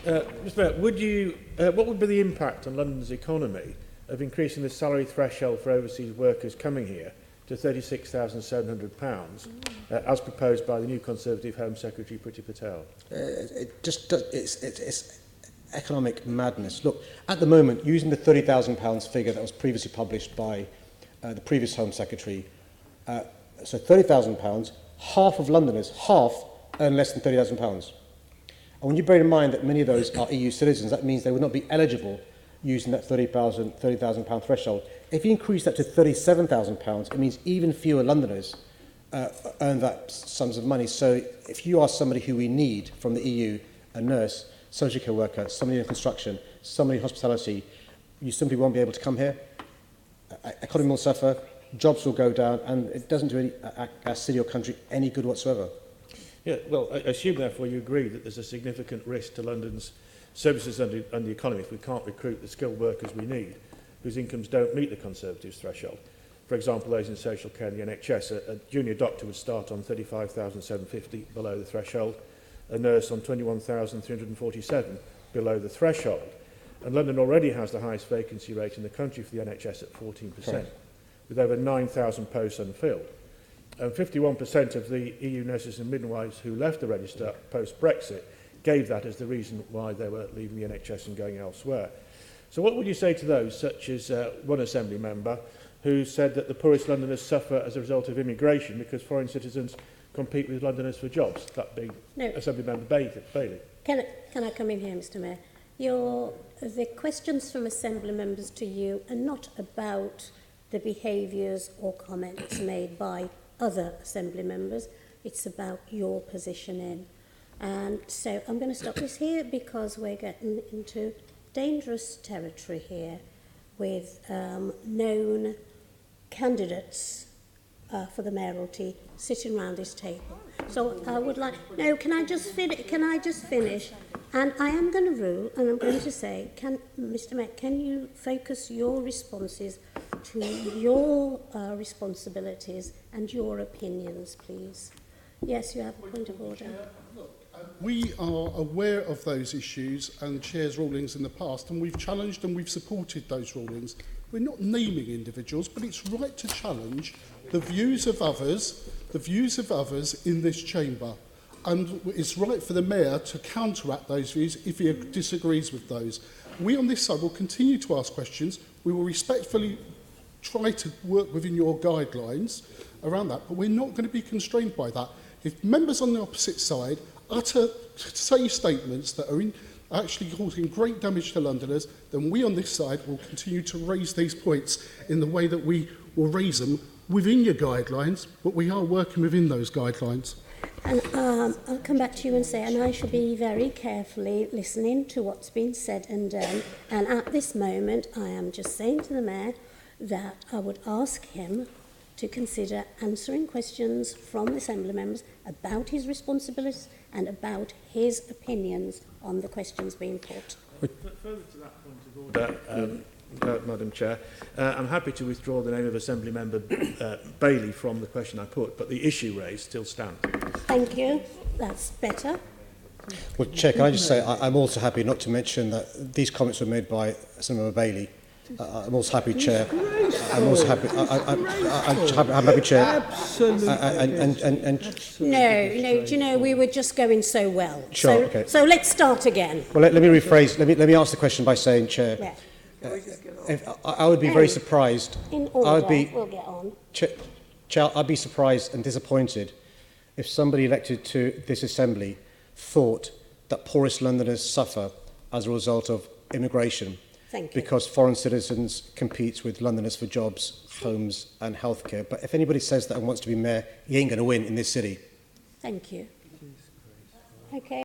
Mr Mayor, what would be the impact on London's economy of increasing the salary threshold for overseas workers coming here to £36,700, as proposed by the new Conservative Home Secretary Priti Patel? It's economic madness. Look, at the moment, using the £30,000 figure that was previously published by the previous Home Secretary, so £30,000, half of Londoners, earn less than £30,000. And when you bear in mind that many of those are EU citizens, that means they would not be eligible using that £30,000 threshold. If you increase that to £37,000, it means even fewer Londoners earn that sums of money. So if you are somebody who we need from the EU, a nurse, social care worker, somebody in construction, somebody in hospitality, you simply won't be able to come here. Economy will suffer, jobs will go down, and it doesn't do our city or country any good whatsoever. Yeah, well, I assume, therefore, you agree that there's a significant risk to London's services and the economy if we can't recruit the skilled workers we need, whose incomes don't meet the Conservatives' threshold. For example, those in social care and the NHS, a junior doctor would start on £35,750 below the threshold, a nurse on £21,347 below the threshold. And London already has the highest vacancy rate in the country for the NHS at 14%, right, with over 9,000 posts unfilled. And 51% of the EU nurses and midwives who left the register post-Brexit gave that as the reason why they were leaving the NHS and going elsewhere. So what would you say to those, such as one Assembly member, who said that the poorest Londoners suffer as a result of immigration because foreign citizens compete with Londoners for jobs, that being Assembly member Bailey? Can I come in here, Mr Mayor? The questions from Assembly members to you are not about the behaviours or comments made by other Assembly members. It's about your positioning. And so I'm going to stop this here because we're getting into dangerous territory here with known candidates for the mayoralty sitting around this table. So I would like... No, can I just finish? And I am going to rule, and I'm going to say, Mr Mayor, can you focus your responses to your responsibilities and your opinions, please? Yes, you have a point of order. We are aware of those issues and Chair's rulings in the past, and we've challenged and we've supported those rulings. We're not naming individuals, but it's right to challenge the views of others in this chamber. And it's right for the Mayor to counteract those views if he disagrees with those. We on this side will continue to ask questions. We will respectfully try to work within your guidelines around that, but we're not going to be constrained by that. If members on the opposite side say statements that are actually causing great damage to Londoners, then we on this side will continue to raise these points in the way that we will raise them within your guidelines, but we are working within those guidelines. And I'll come back to you and say, and I shall be very carefully listening to what's been said and done. And at this moment, I am just saying to the Mayor that I would ask him to consider answering questions from the Assembly members about his responsibilities and about his opinions on the questions being put. Further to that point of order, Madam Chair, I'm happy to withdraw the name of Assembly Member Bailey from the question I put, but the issue raised still stands. Thank you. That's better. Well, Chair, can I just say I'm also happy not to mention that these comments were made by Assembly Member Bailey. I'm also happy, Chair. I'm also happy. I'm happy, Chair. Absolutely. No. Do you know we were just going so well? Sure. Okay. So let's start again. Well, let me rephrase. Let me answer the question by saying, Chair. Yeah. I would be very surprised. In order, we'll get on. Chair, I'd be surprised and disappointed if somebody elected to this Assembly thought that poorest Londoners suffer as a result of immigration. Thank you. Because foreign citizens compete with Londoners for jobs, homes and healthcare. But if anybody says that and wants to be mayor, he ain't going to win in this city. Thank you. Okay.